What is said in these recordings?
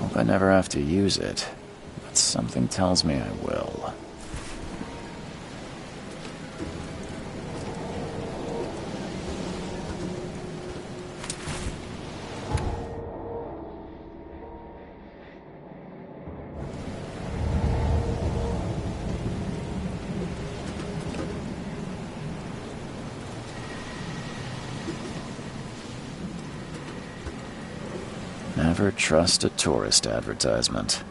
Hope I never have to use it, but something tells me I will. Never trust a tourist advertisement.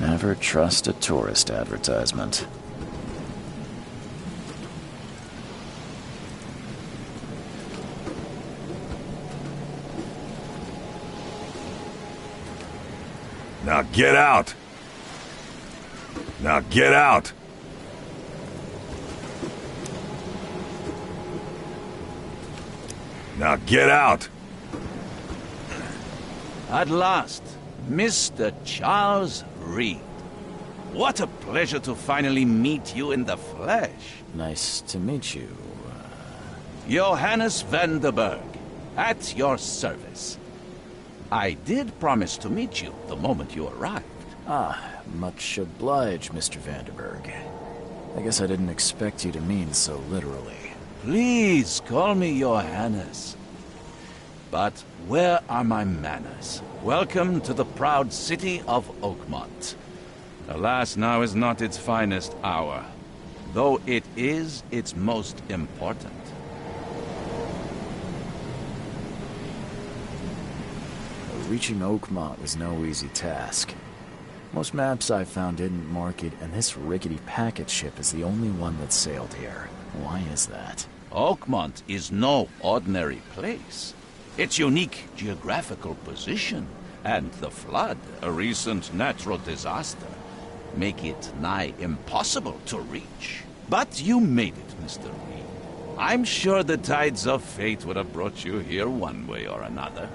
Never trust a tourist advertisement. Now get out! Now get out! Now get out! At last, Mr. Charles Reed. What a pleasure to finally meet you in the flesh. Nice to meet you. Johannes Vanderberg, at your service. I did promise to meet you the moment you arrived. Ah, much obliged, Mr. Vanderberg. I guess I didn't expect you to mean so literally. Please call me Johannes. But where are my manners? Welcome to the proud city of Oakmont. Alas, now is not its finest hour, though it is its most important. Reaching Oakmont was no easy task. Most maps I found didn't mark it, and this rickety packet ship is the only one that sailed here. Why is that? Oakmont is no ordinary place. Its unique geographical position and the flood, a recent natural disaster, make it nigh impossible to reach. But you made it, Mr. Reed. I'm sure the tides of fate would have brought you here one way or another.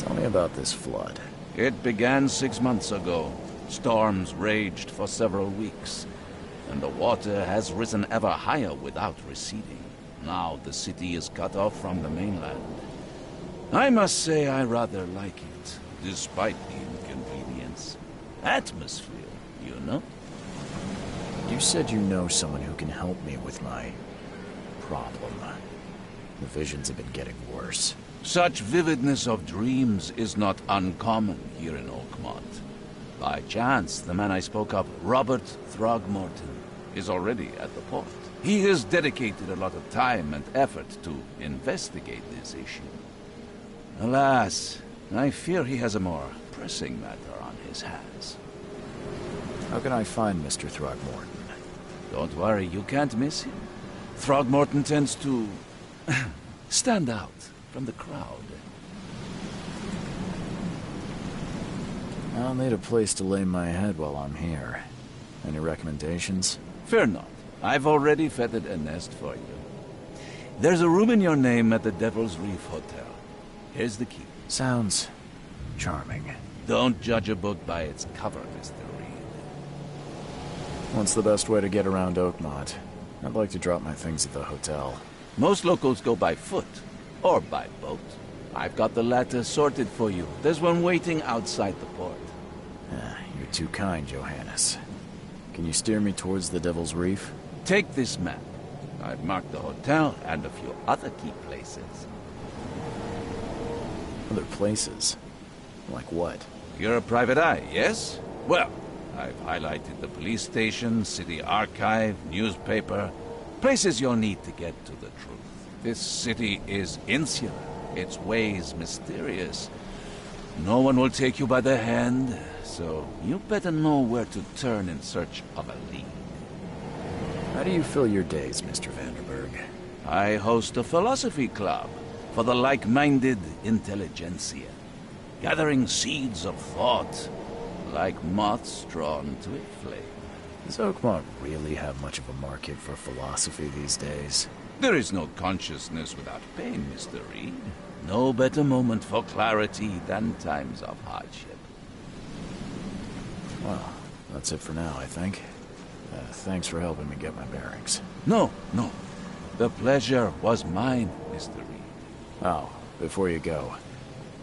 Tell me about this flood. It began 6 months ago. Storms raged for several weeks, and the water has risen ever higher without receding. Now the city is cut off from the mainland. I must say I rather like it, despite the inconvenience. Atmosphere, you know? You said you know someone who can help me with my problem. The visions have been getting worse. Such vividness of dreams is not uncommon here in Oakmont. By chance, the man I spoke of, Robert Throgmorton, is already at the port. He has dedicated a lot of time and effort to investigate this issue. Alas, I fear he has a more pressing matter on his hands. How can I find Mr. Throgmorton? Don't worry, you can't miss him. Throgmorton tends to stand out from the crowd. I'll need a place to lay my head while I'm here. Any recommendations? Fear not. I've already fettered a nest for you. There's a room in your name at the Devil's Reef Hotel. Here's the key. Sounds charming. Don't judge a book by its cover, Mr. Reed. What's the best way to get around Oakmont? I'd like to drop my things at the hotel. Most locals go by foot, or by boat. I've got the latter sorted for you. There's one waiting outside the port. You're too kind, Johannes. Can you steer me towards the Devil's Reef? Take this map. I've marked the hotel and a few other key places. Other places? Like what? You're a private eye, yes? Well, I've highlighted the police station, city archive, newspaper, places you'll need to get to the truth. This city is insular, its ways mysterious. No one will take you by the hand, so you better know where to turn in search of a lead. How do you fill your days, Mr. Vanderberg? I host a philosophy club for the like-minded intelligentsia, gathering seeds of thought like moths drawn to a flame. Does Oakmont really have much of a market for philosophy these days? There is no consciousness without pain, Mr. Reed. No better moment for clarity than times of hardship. Well, that's it for now, I think. Thanks for helping me get my bearings. No. The pleasure was mine, Mr. Reed. Oh, before you go,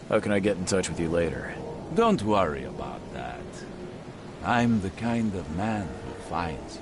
how can I get in touch with you later? Don't worry about that. I'm the kind of man who finds you.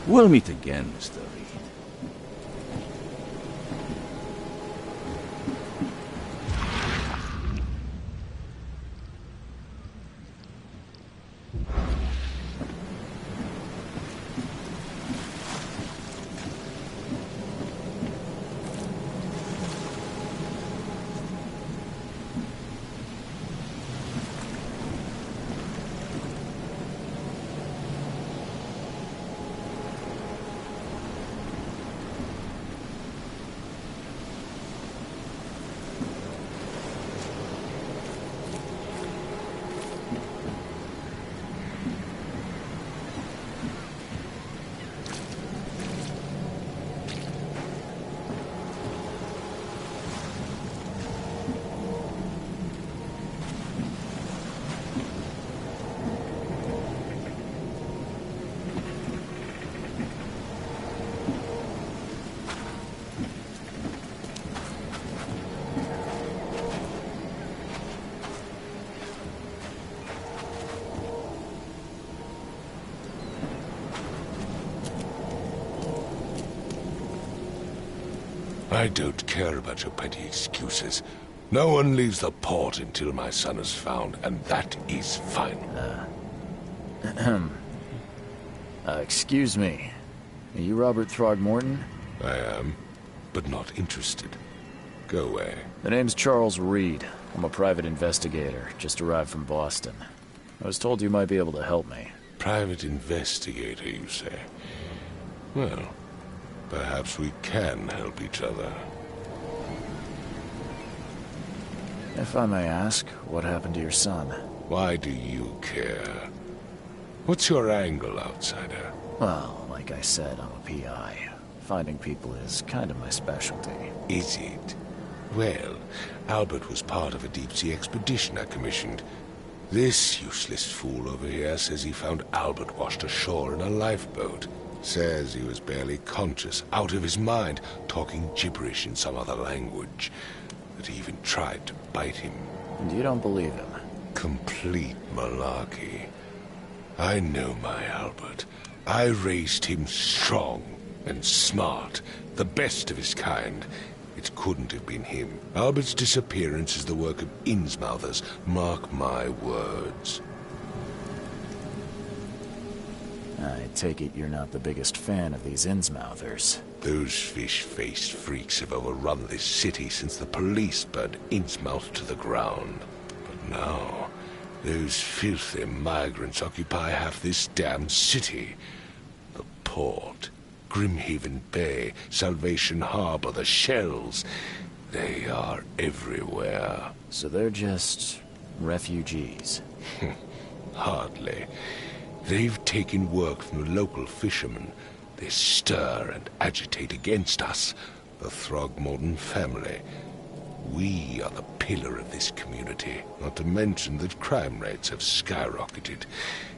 We'll meet again, Mr. Reed. I don't care about your petty excuses. No one leaves the port until my son is found, and that is final. Excuse me. Are you Robert Throgmorton? I am, but not interested. Go away. The name's Charles Reed. I'm a private investigator, just arrived from Boston. I was told you might be able to help me. Private investigator, you say? Well, perhaps we can help each other. If I may ask, what happened to your son? Why do you care? What's your angle, outsider? Well, like I said, I'm a PI. Finding people is kind of my specialty. Is it? Well, Albert was part of a deep-sea expedition I commissioned. This useless fool over here says he found Albert washed ashore in a lifeboat. Says he was barely conscious, out of his mind, talking gibberish in some other language. That he even tried to bite him. And you don't believe him? Complete malarkey. I know my Albert. I raised him strong and smart, the best of his kind. It couldn't have been him. Albert's disappearance is the work of Innsmouthers, mark my words. I take it you're not the biggest fan of these Innsmouthers. Those fish-faced freaks have overrun this city since the police burned Innsmouth to the ground. But now, those filthy migrants occupy half this damn city. The port, Grimhaven Bay, Salvation Harbor, the shells. They are everywhere. So they're just refugees? Hardly. They've taken work from the local fishermen. They stir and agitate against us, the Throgmorton family. We are the pillar of this community, not to mention that crime rates have skyrocketed.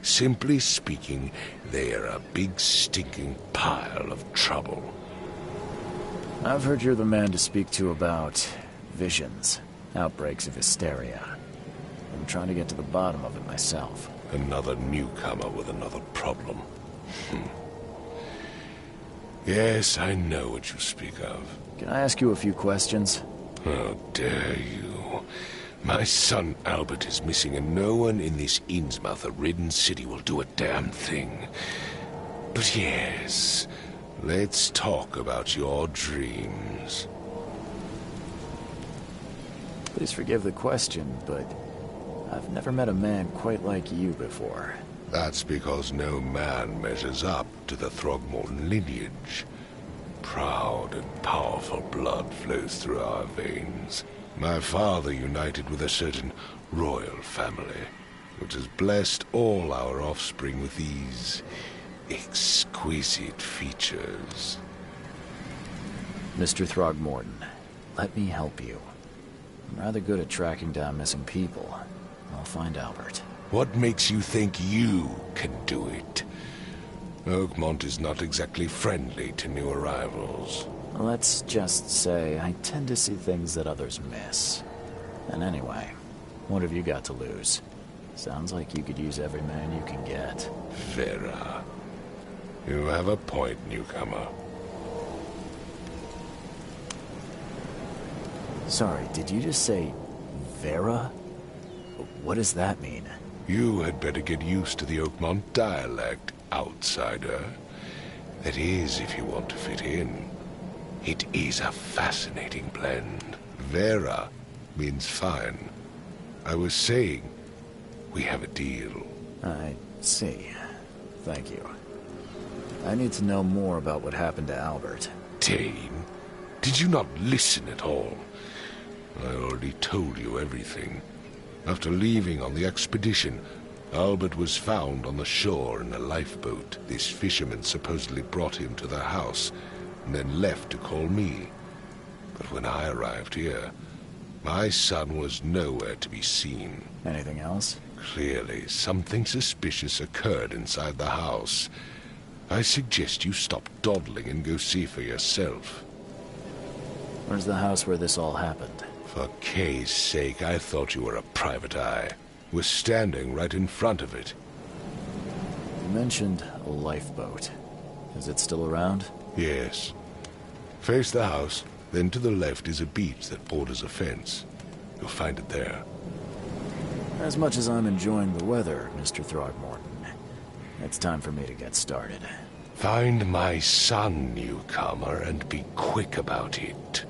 Simply speaking, they are a big stinking pile of trouble. I've heard you're the man to speak to about visions, outbreaks of hysteria. I'm trying to get to the bottom of it myself. Another newcomer with another problem. Yes, I know what you speak of. Can I ask you a few questions? How dare you? My son Albert is missing, and no one in this Innsmouth-ridden city will do a damn thing. But yes, let's talk about your dreams. Please forgive the question, but I've never met a man quite like you before. That's because no man measures up to the Throgmorton lineage. Proud and powerful blood flows through our veins. My father united with a certain royal family, which has blessed all our offspring with these exquisite features. Mr. Throgmorton, let me help you. I'm rather good at tracking down missing people. I'll find Albert. What makes you think you can do it? Oakmont is not exactly friendly to new arrivals. Let's just say I tend to see things that others miss. And anyway, what have you got to lose? Sounds like you could use every man you can get. Vera. You have a point, newcomer. Sorry, did you just say Vera? What does that mean? You had better get used to the Oakmont dialect, outsider. That is, if you want to fit in. It is a fascinating blend. Vera means fine. I was saying, we have a deal. I see. Thank you. I need to know more about what happened to Albert. Dane, did you not listen at all? I already told you everything. After leaving on the expedition, Albert was found on the shore in a lifeboat. This fisherman supposedly brought him to their house, and then left to call me. But when I arrived here, my son was nowhere to be seen. Anything else? Clearly, something suspicious occurred inside the house. I suggest you stop dawdling and go see for yourself. Where's the house where this all happened? For Kay's sake, I thought you were a private eye. We're standing right in front of it. You mentioned a lifeboat. Is it still around? Yes. Face the house, then to the left is a beach that borders a fence. You'll find it there. As much as I'm enjoying the weather, Mr. Throgmorton, it's time for me to get started. Find my son, newcomer, and be quick about it.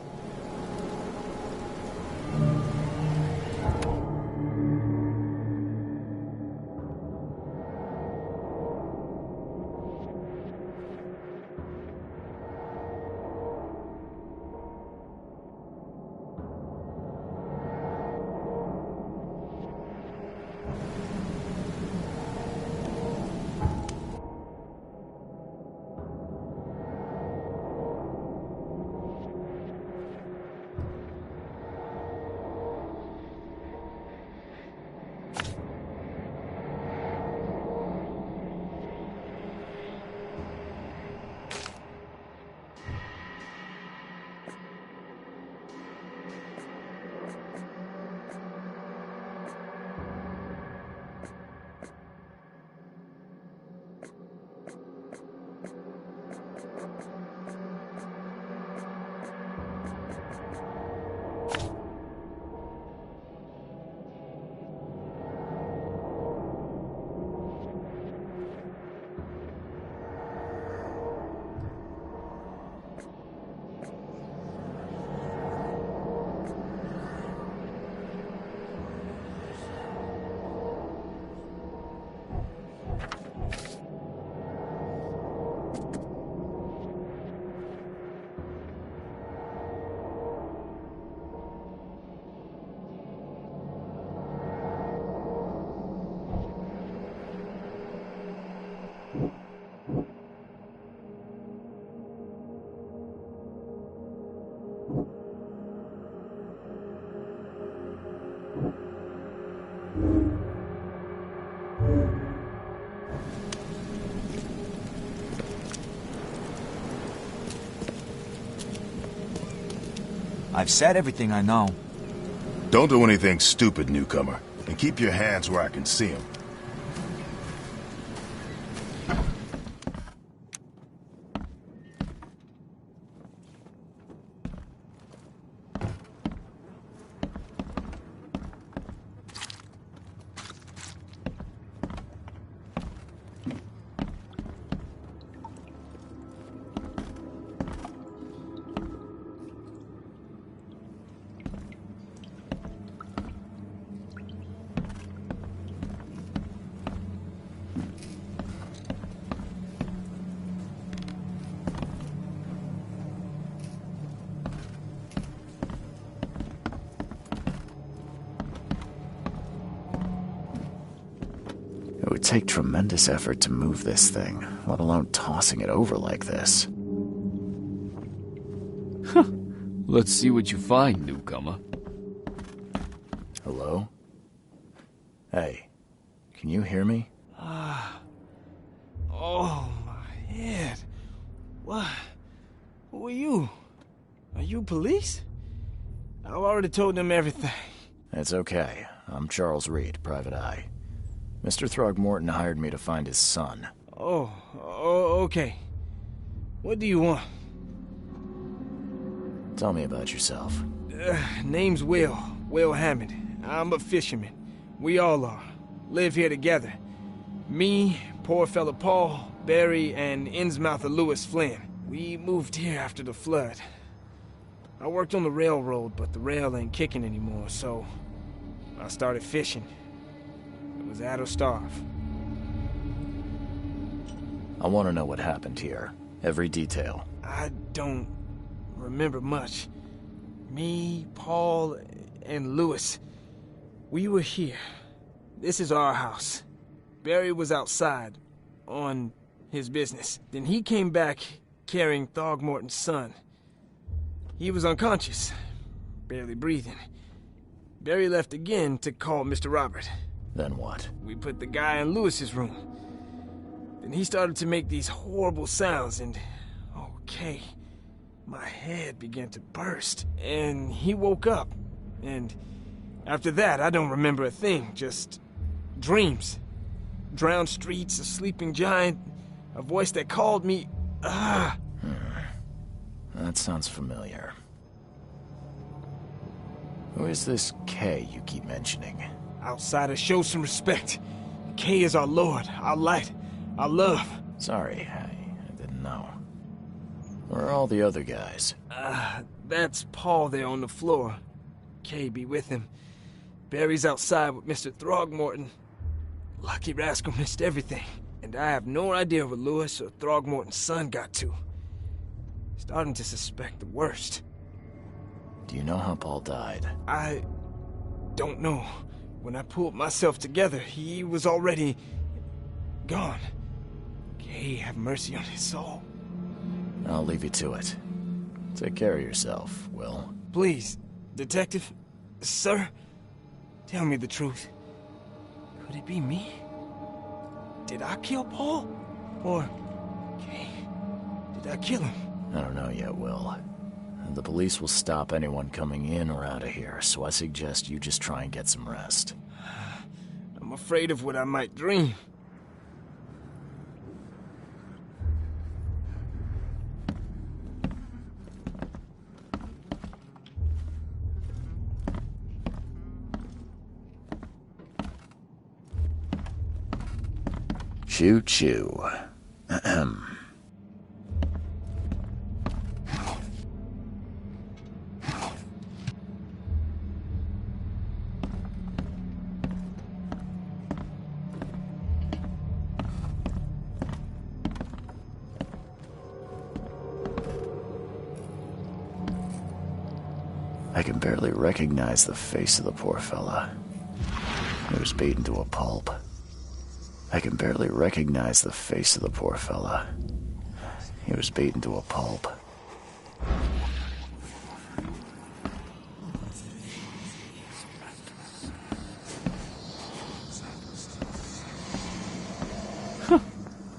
I've said everything I know. Don't do anything stupid, newcomer. And keep your hands where I can see them. It would take tremendous effort to move this thing, let alone tossing it over like this. Let's see what you find, newcomer. Hello? Hey, can you hear me? Oh, my head. What? Who are you? Are you police? I've already told them everything. It's okay. I'm Charles Reed, Private Eye. Mr. Throgmorton hired me to find his son. Oh, okay. What do you want? Tell me about yourself. Name's Will Hammond. I'm a fisherman. We all are. Live here together. Me, poor fella Paul, Barry, and Innsmouther Lewis Flynn. We moved here after the flood. I worked on the railroad, but the rail ain't kicking anymore, so I started fishing. It was that or starve. I want to know what happened here. Every detail. I don't remember much. Me, Paul, and Lewis, we were here. This is our house. Barry was outside, on his business. Then he came back carrying Throgmorton's son. He was unconscious, barely breathing. Barry left again to call Mr. Robert. Then what? We put the guy in Lewis's room. Then he started to make these horrible sounds and... okay, my head began to burst. And he woke up. And after that, I don't remember a thing, just dreams. Drowned streets, a sleeping giant, a voice that called me... That sounds familiar. Who is this K you keep mentioning? Outsiders, show some respect. K is our lord, our light, our love. Sorry, I didn't know. Where are all the other guys? That's Paul there on the floor. K be with him. Barry's outside with Mr. Throgmorton. Lucky rascal missed everything. And I have no idea where Lewis or Throgmorton's son got to. Starting to suspect the worst. Do you know how Paul died? I don't know. When I pulled myself together, he was already gone. May have mercy on his soul. I'll leave you to it. Take care of yourself, Will. Please, Detective, sir, tell me the truth. Could it be me? Did I kill Paul? Or, Kay, did I kill him? I don't know yet, Will. The police will stop anyone coming in or out of here, so I suggest you just try and get some rest. I'm afraid of what I might dream. Choo-choo. Ahem. I can barely recognize the face of the poor fella. He was beaten to a pulp. I can barely recognize the face of the poor fella. He was beaten to a pulp.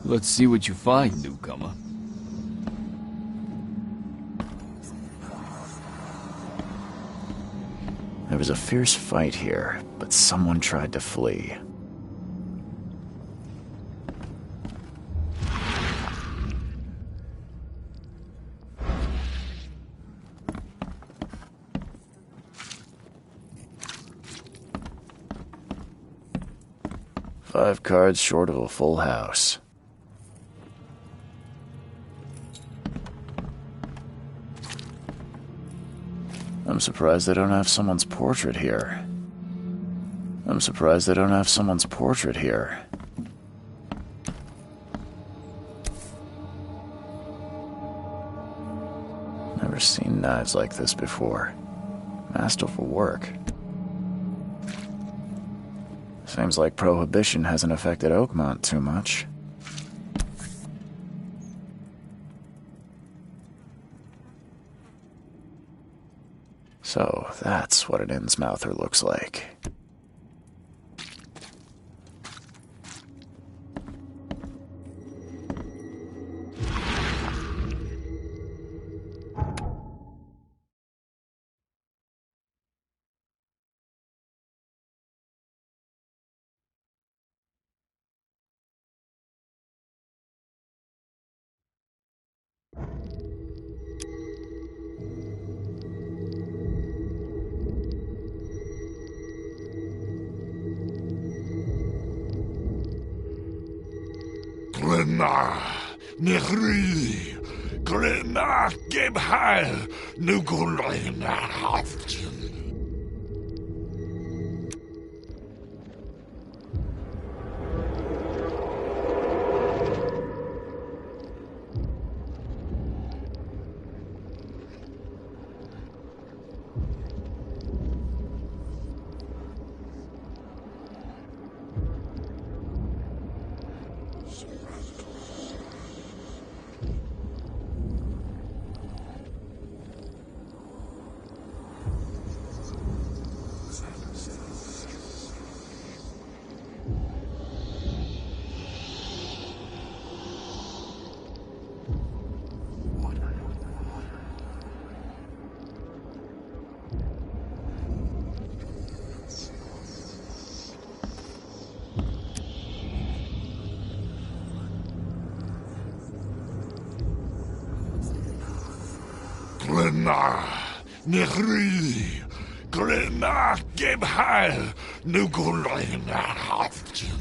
Let's see what you find, newcomer. There was a fierce fight here, but someone tried to flee. Five cards short of a full house. I'm surprised they don't have someone's portrait here. I'm surprised they don't have someone's portrait here. Never seen knives like this before. Masterful work. Seems like Prohibition hasn't affected Oakmont too much. So, that's what an Innsmouther looks like. Glenna, Nehri, Glenna, Gebheil, Nugulina, Haftin. Glenna, Nehri, Glenna, Gebheil, Nugulina, Haftin.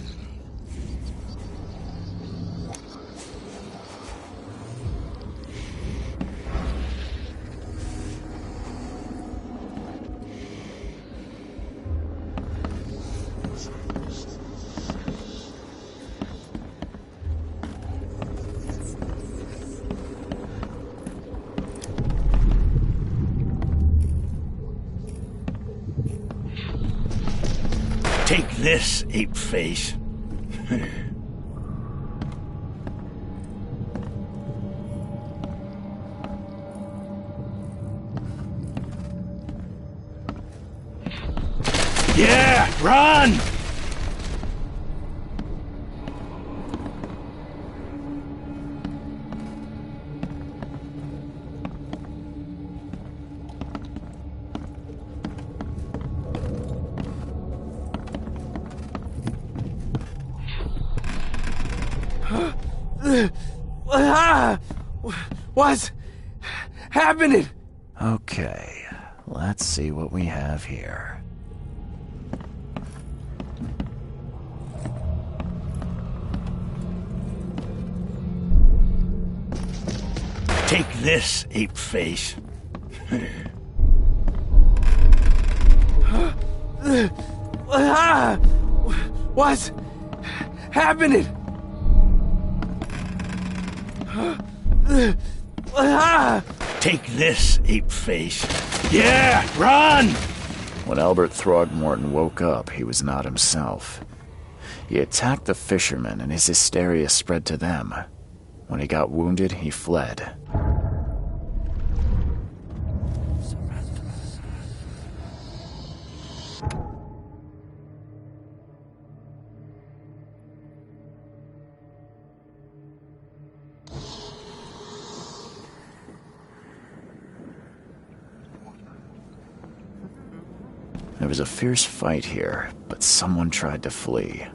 Take this, ape-face. Yeah, run! What's happening? Okay, let's see what we have here. Take this, ape-face. What's happening? Take this, ape-face. Yeah, run! When Albert Throgmorton woke up, he was not himself. He attacked the fishermen, and his hysteria spread to them. When he got wounded, he fled. There was a fierce fight here, but someone tried to flee.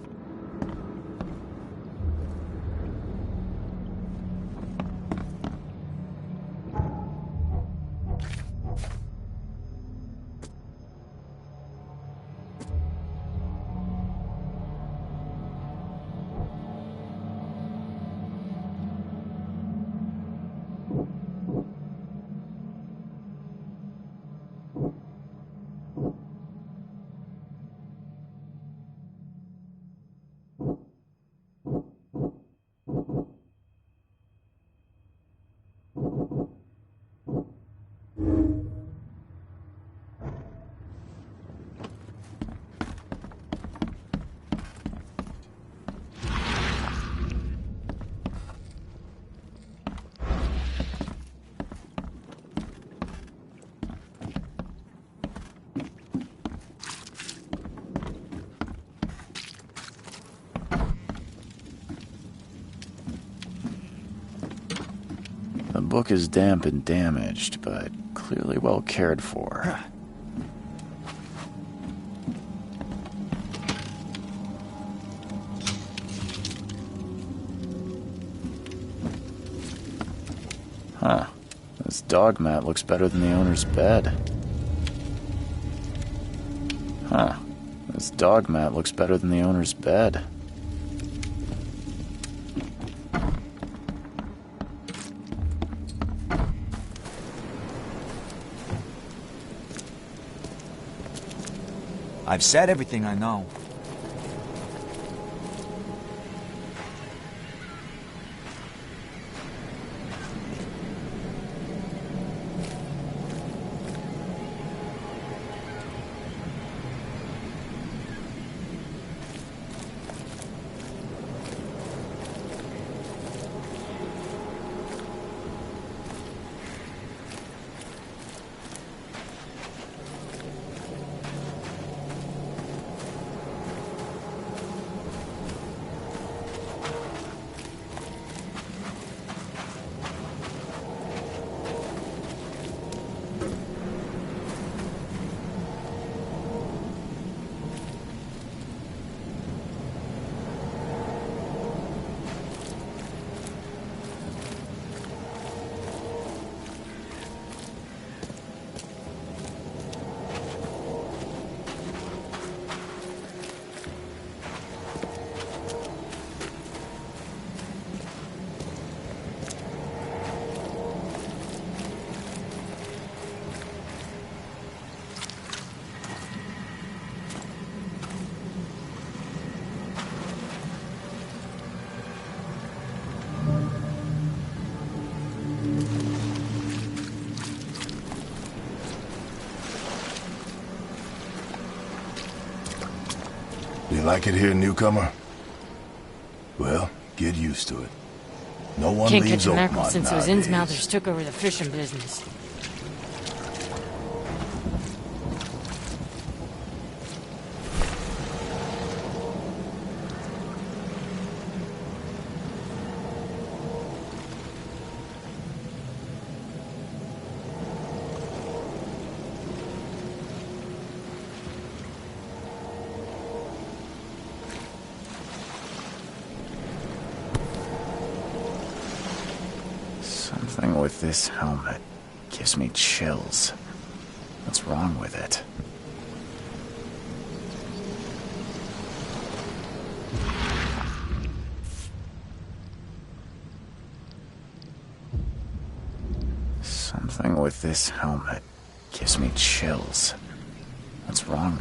The book is damp and damaged, but clearly well cared for. Huh. This dog mat looks better than the owner's bed. Huh. This dog mat looks better than the owner's bed. I've said everything I know. You like it here, newcomer? Well, get used to it. No one Can't leaves catch a mackerel Oakmont since those nowadays. Innsmouthers took over the fishing business. Something with this helmet gives me chills. What's wrong with it? Something with this helmet gives me chills. What's wrong?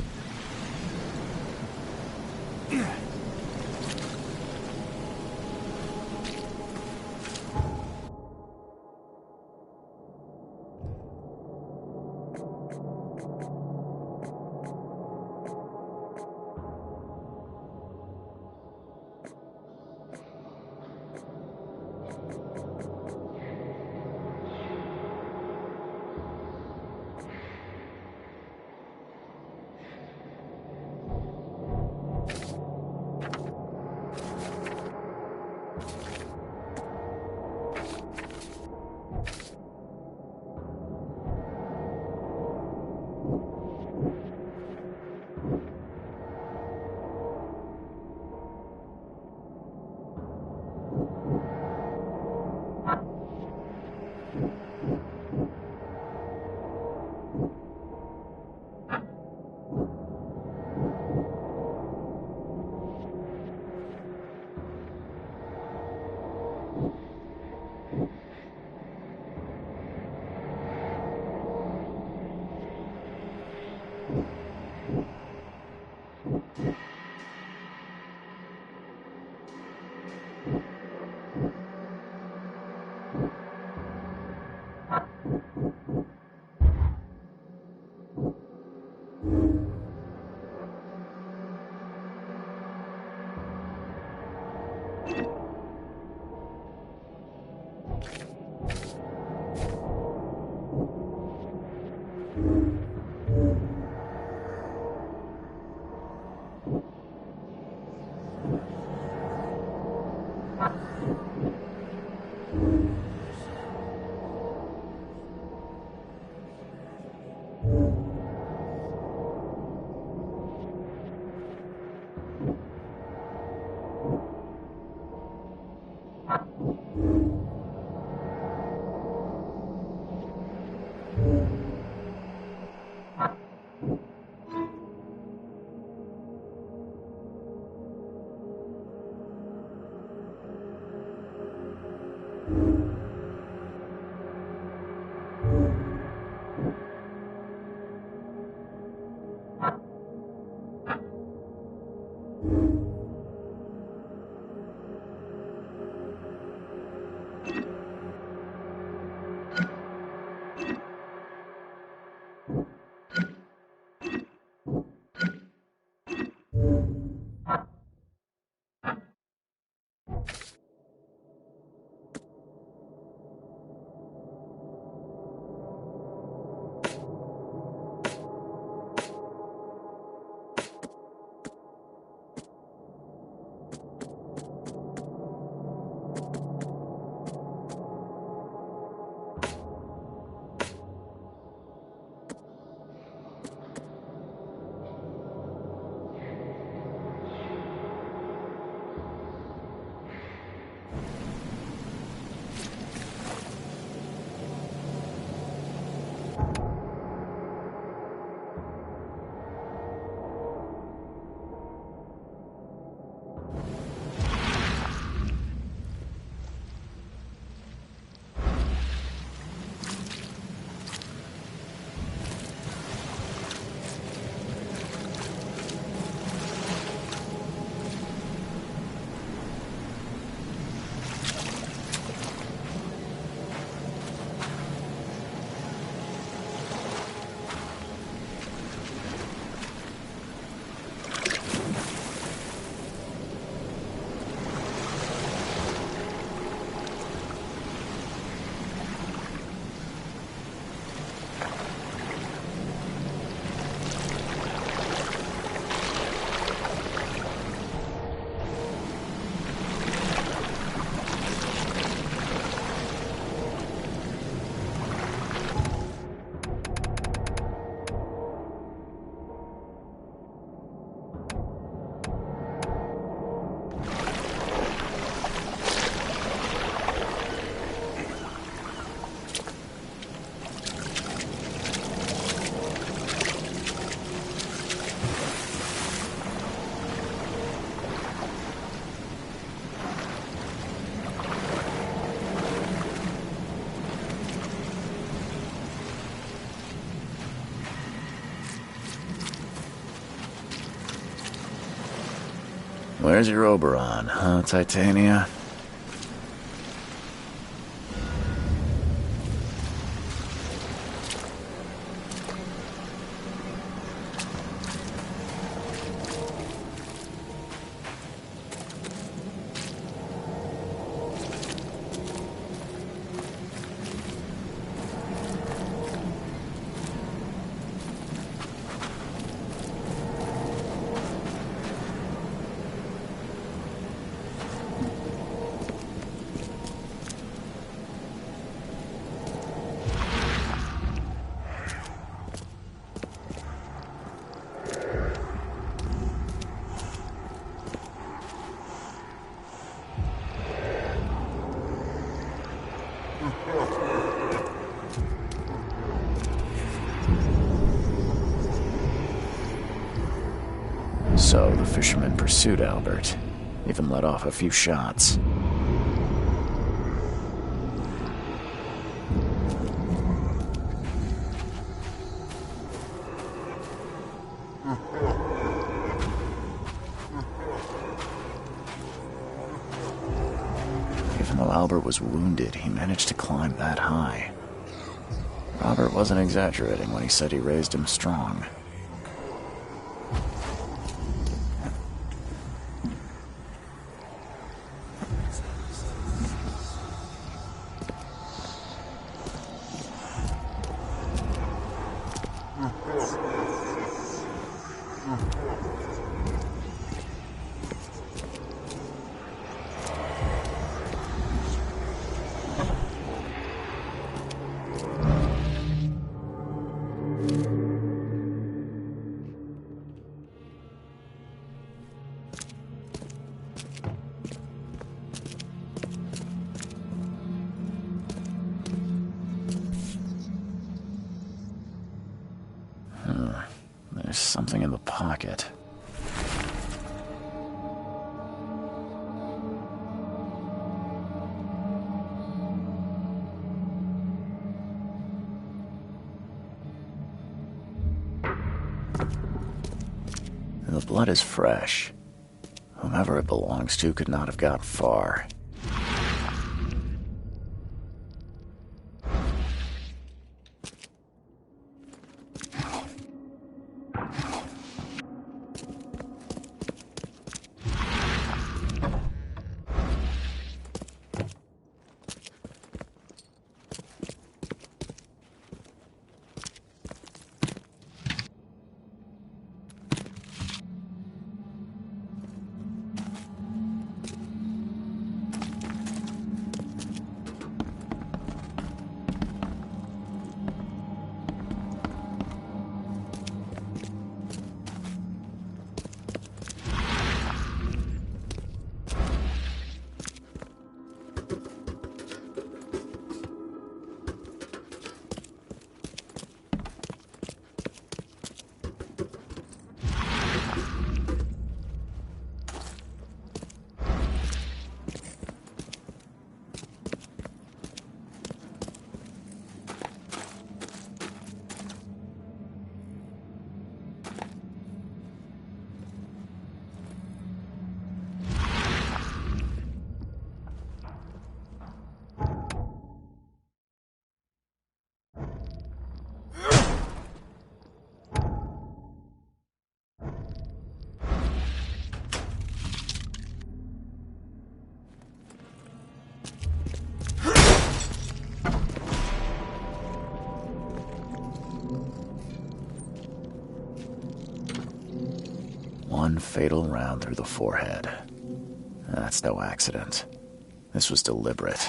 Where's your Oberon, huh, Titania? So the fisherman pursued Albert, even let off a few shots. Even though Albert was wounded, he managed to climb that high. Robert wasn't exaggerating when he said he raised him strong. There's something in the pocket. The blood is fresh. Whomever it belongs to could not have got far. One fatal round through the forehead. That's no accident. This was deliberate.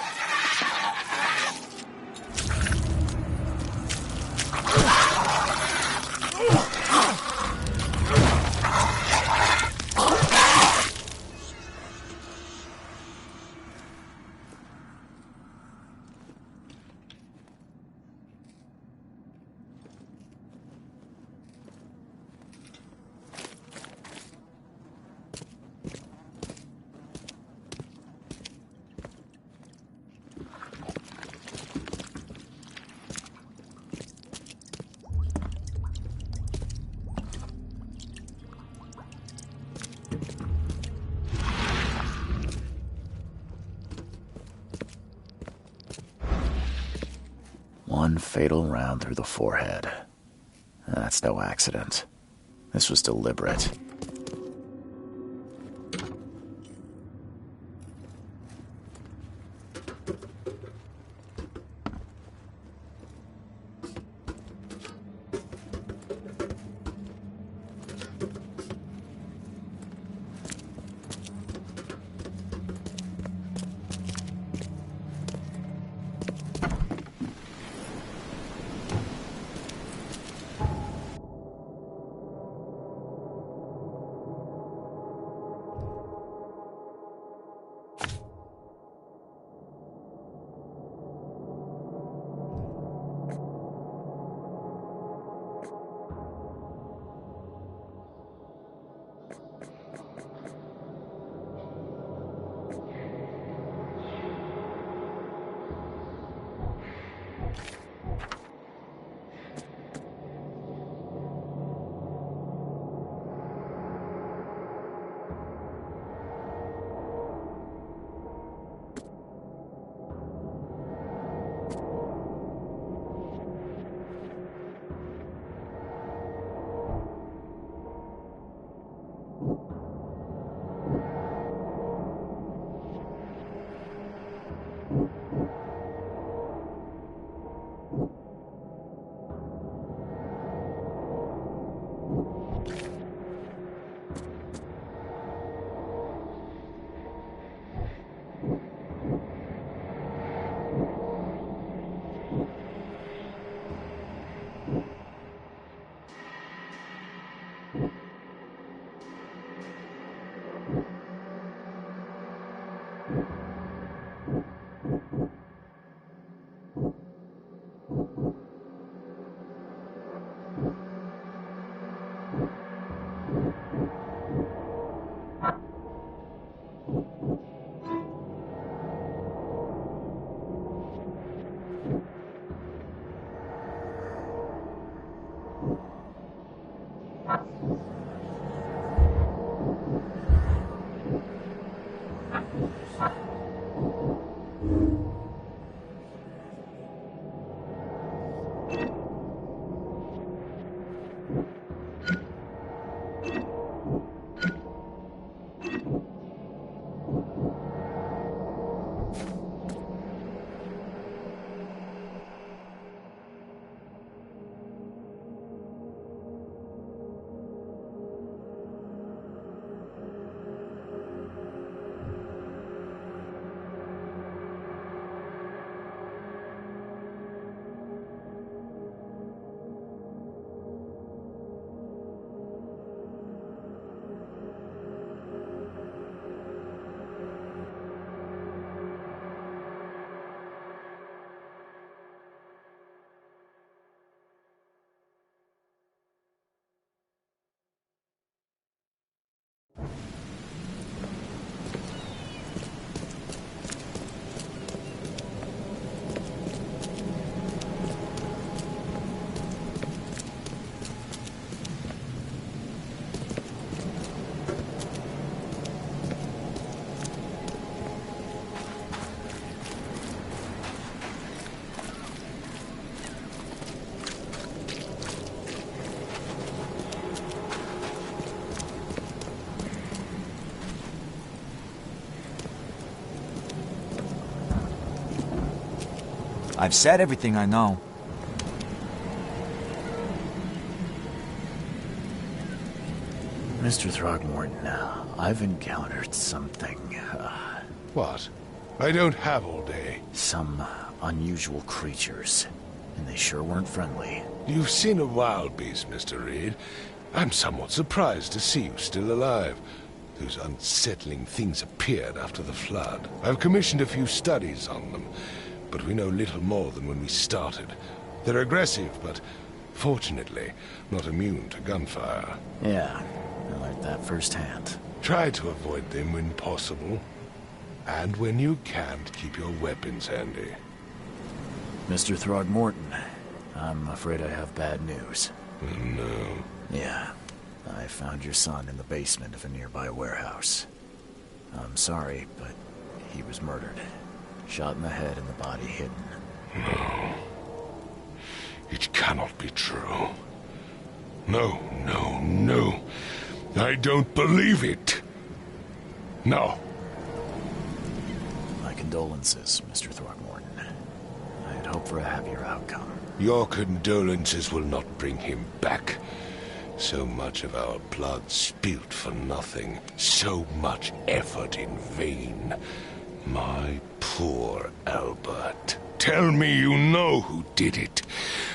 One fatal round through the forehead. That's no accident. This was deliberate. I've said everything I know. Mr. Throgmorton, I've encountered something, What? I don't have all day. some unusual creatures, and they sure weren't friendly. You've seen a wild beast, Mr. Reed. I'm somewhat surprised to see you still alive. Those unsettling things appeared after the flood. I've commissioned a few studies on them, but we know little more than when we started. They're aggressive, but fortunately not immune to gunfire. Yeah, I learned that firsthand. Try to avoid them when possible. And when you can't, keep your weapons handy. Mr. Throgmorton, I'm afraid I have bad news. Oh, no. Yeah, I found your son in the basement of a nearby warehouse. I'm sorry, but he was murdered. Shot in the head and the body hidden. No. It cannot be true. No, no, no. I don't believe it. No. My condolences, Mr. Throgmorton. I had hoped for a happier outcome. Your condolences will not bring him back. So much of our blood spilt for nothing. So much effort in vain. My poor Albert. Tell me you know who did it.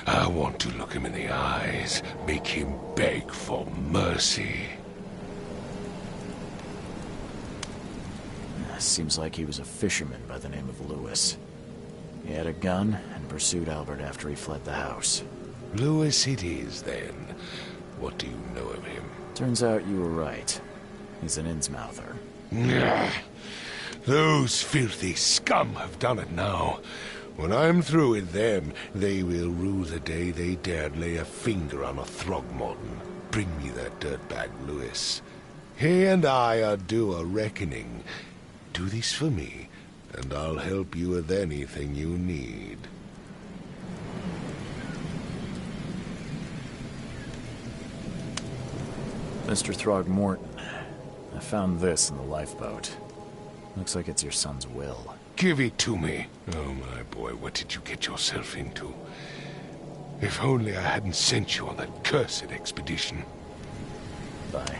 I want to look him in the eyes, make him beg for mercy. Seems like he was a fisherman by the name of Lewis. He had a gun and pursued Albert after he fled the house. Lewis it is, then. What do you know of him? Turns out you were right. He's an Innsmouther. Those filthy scum have done it now. When I'm through with them, they will rue the day they dared lay a finger on a Throgmorton. Bring me that dirtbag, Lewis. He and I are due a reckoning. Do this for me, and I'll help you with anything you need. Mr. Throgmorton, I found this in the lifeboat. Looks like it's your son's will. Give it to me. Oh, my boy, what did you get yourself into? If only I hadn't sent you on that cursed expedition. Bye.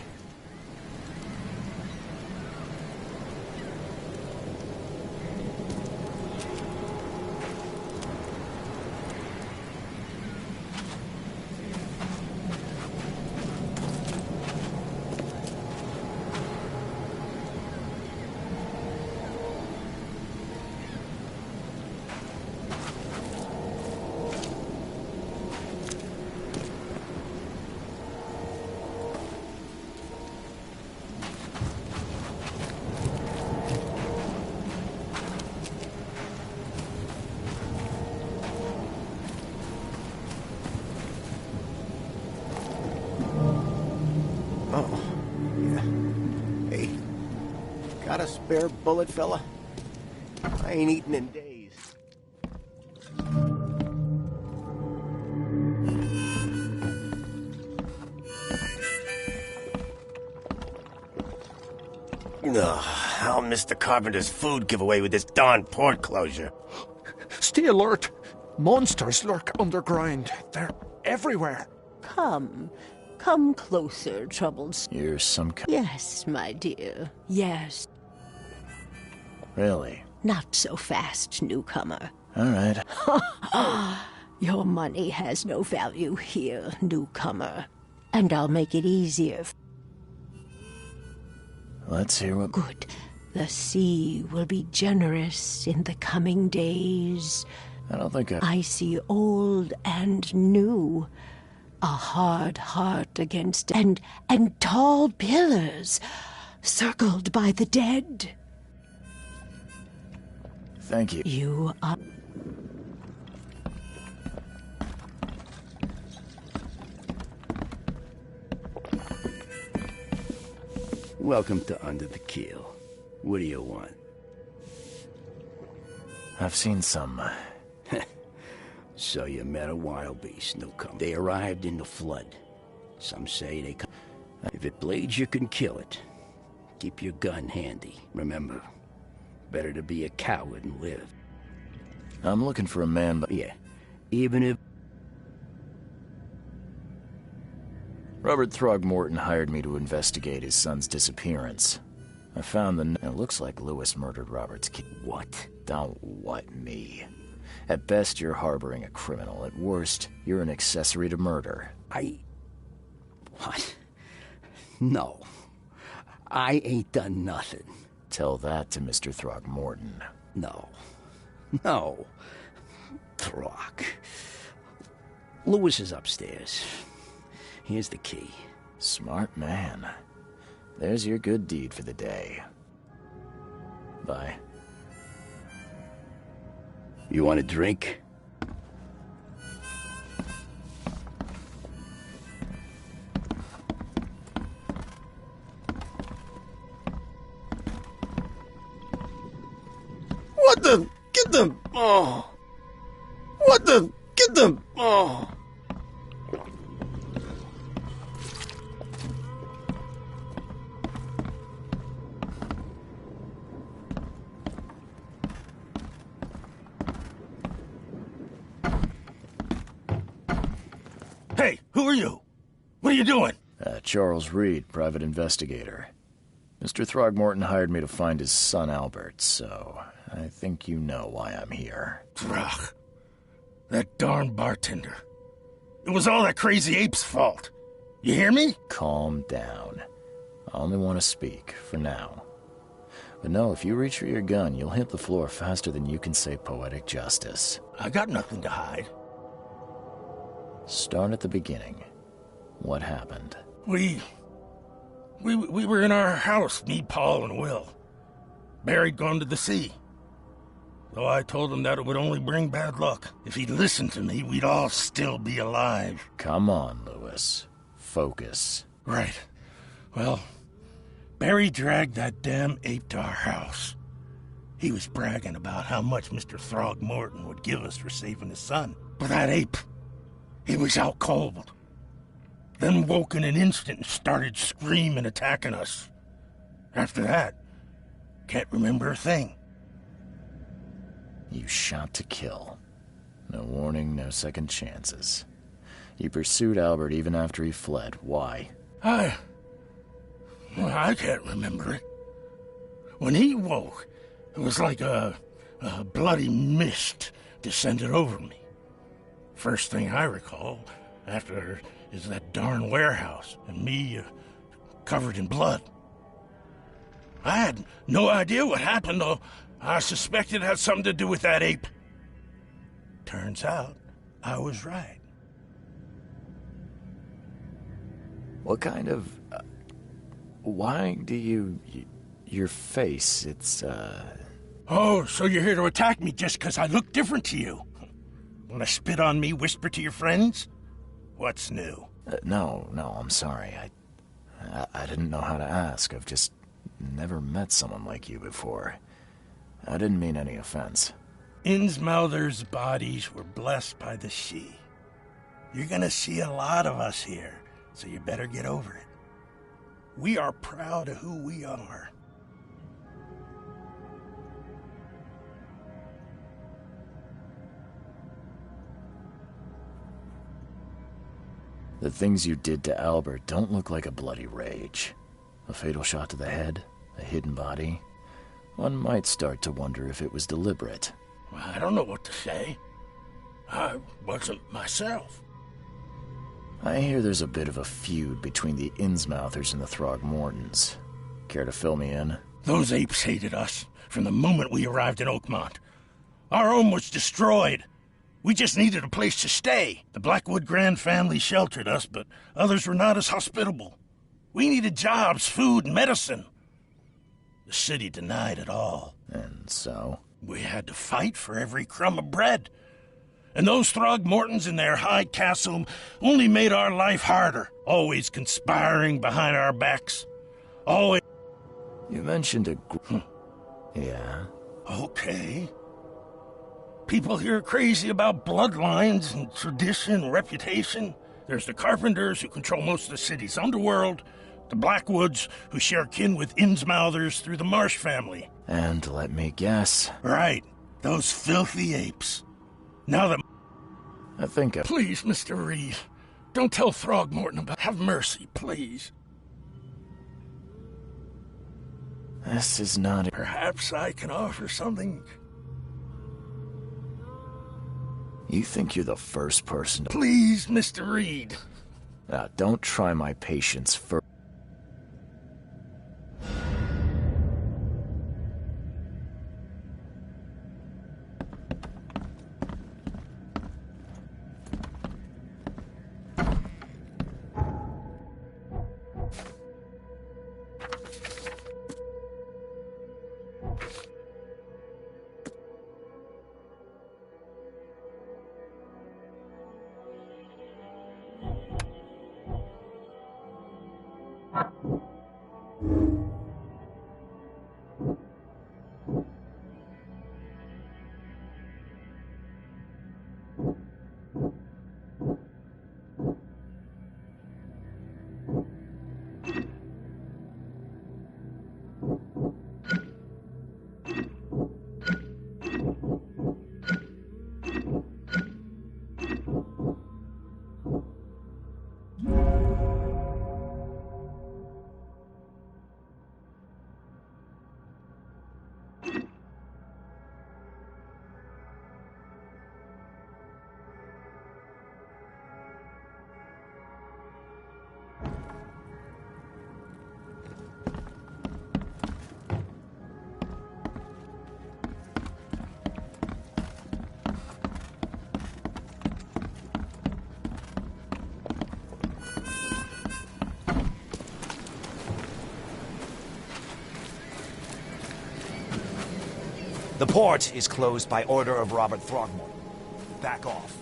Got a spare bullet, fella? I ain't eaten in days. Ugh, I'll miss the carpenter's food giveaway with this darn port closure. Stay alert. Monsters lurk underground. They're everywhere. Come. Come closer, Troubles. You're some kind... Yes, my dear. Yes. Really? Not so fast, newcomer. All right. Your money has no value here, newcomer. And I'll make it easier. Let's hear what... Good. The sea will be generous in the coming days. I don't think I see old and new. A hard heart against... And tall pillars, circled by the dead. Thank you. You are... Welcome to Under the Keel. What do you want? I've seen some... So you met a wild beast, newcomer. They arrived in the flood. Some say they come... If it bleeds, you can kill it. Keep your gun handy. Remember, better to be a coward and live. I'm looking for a man, but... Yeah, even if... Robert Throgmorton hired me to investigate his son's disappearance. I found the... It looks like Lewis murdered Robert's kid. What? Don't what me. At best, you're harboring a criminal. At worst, you're an accessory to murder. What? No. I ain't done nothing. Tell that to Mr. Throgmorton. No. Throg. Lewis is upstairs. Here's the key. Smart man. There's your good deed for the day. Bye. You want a drink? What the? Get them! Oh! What the? Get them! Oh! Hey, who are you? What are you doing? Charles Reed, private investigator. Mr. Throgmorton hired me to find his son Albert, so I think you know why I'm here. Throg. That darn bartender. It was all that crazy ape's fault. You hear me? Calm down. I only want to speak, for now. But no, if you reach for your gun, you'll hit the floor faster than you can say poetic justice. I got nothing to hide. Start at the beginning. What happened? We were in our house, me, Paul, and Will. Barry'd gone to the sea. Though I told him that it would only bring bad luck. If he'd listened to me, we'd all still be alive. Come on, Lewis. Focus. Right. Well, Barry dragged that damn ape to our house. He was bragging about how much Mr. Throgmorton would give us for saving his son. But that ape, he was out cold. Then woke in an instant and started screaming, attacking us. After that, can't remember a thing. You shot to kill. No warning, no second chances. You pursued Albert even after he fled. Why? I can't remember it. When he woke, it was like a bloody mist descended over me. First thing I recall after is that darn warehouse and me covered in blood. I had no idea what happened, though. I suspected it had something to do with that ape. Turns out, I was right. What kind of... why do you... your face, it's, Oh, so you're here to attack me just because I look different to you? Want to spit on me, whisper to your friends? What's new? No, I'm sorry. I didn't know how to ask. I've just Never met someone like you before. I didn't mean any offense. Innsmouther's bodies were blessed by the sea. You're gonna see a lot of us here, so you better get over it. We are proud of who we are. The things you did to Albert don't look like a bloody rage. A fatal shot to the head, a hidden body. One might start to wonder if it was deliberate. I don't know what to say. I wasn't myself. I hear there's a bit of a feud between the Innsmouthers and the Throgmortons. Care to fill me in? Those apes hated us from the moment we arrived in Oakmont. Our home was destroyed. We just needed a place to stay. The Blackwood Grand family sheltered us, but others were not as hospitable. We needed jobs, food, and medicine. The city denied it all. And so? We had to fight for every crumb of bread. And those Throgmortons in their high castle only made our life harder, always conspiring behind our backs. Always... You mentioned a Yeah? Okay. People here are crazy about bloodlines and tradition and reputation. There's the Carpenters, who control most of the city's underworld. The Blackwoods, who share kin with Innsmouthers through the Marsh family. And let me guess. Right. Those filthy apes. Now that... I think I... Please, Mr. Reed. Don't tell Throgmorton about... Have mercy, please. This is not... Perhaps I can offer something... You think you're the first person to... Please, Mr. Reed. Now, don't try my patience first. The port is closed by order of Robert Throgmorton. Back off.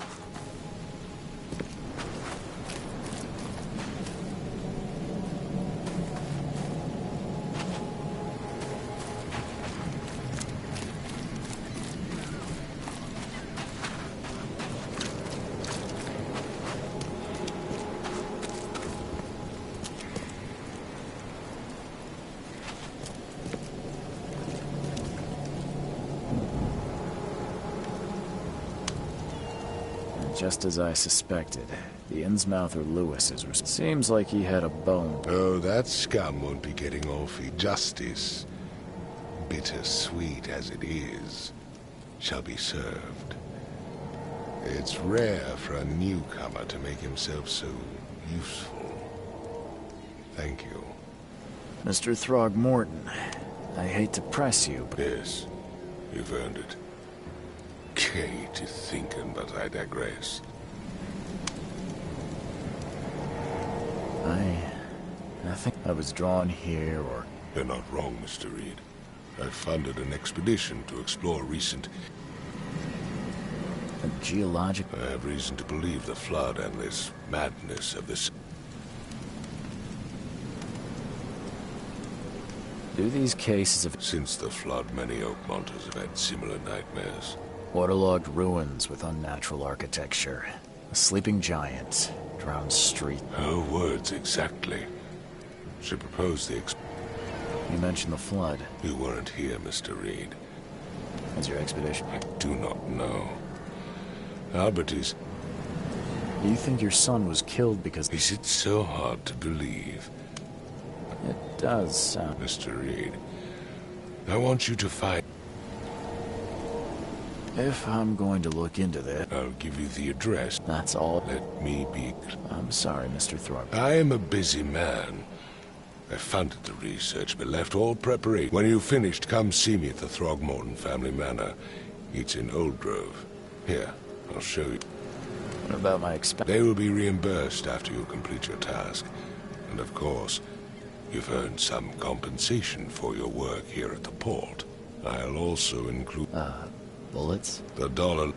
Just as I suspected, the Innsmouther Lewis is... Seems like he had a bone. Oh, that scum won't be getting off in justice. Bittersweet as it is, shall be served. It's rare for a newcomer to make himself so useful. Thank you. Mr. Throgmorton, I hate to press you, but... Yes, you've earned it. Kate is thinking, but I digress. I think I was drawn here, or... You're not wrong, Mr. Reed. I funded an expedition to explore recent... A geologic... I have reason to believe the flood and this madness of this... Do these cases of... Since the flood, many Oakmonters have had similar nightmares. Waterlogged ruins with unnatural architecture. A sleeping giant. Drowned street. Her words exactly. She proposed the You mentioned the flood. You weren't here, Mr. Reed. What's your expedition? I do not know. Albert is... You think your son was killed because... Is it so hard to believe? It does sound... Mr. Reed, I want you to find... If I'm going to look into that... I'll give you the address. That's all. Let me be... I'm sorry, Mr. Thorpe. I am a busy man. I funded the research, but left all preparation. When you've finished, come see me at the Throgmorton family manor. It's in Old Grove. Here, I'll show you. What about my expense? They will be reimbursed after you complete your task. And of course, you've earned some compensation for your work here at the port. I'll also include... bullets? The dollar...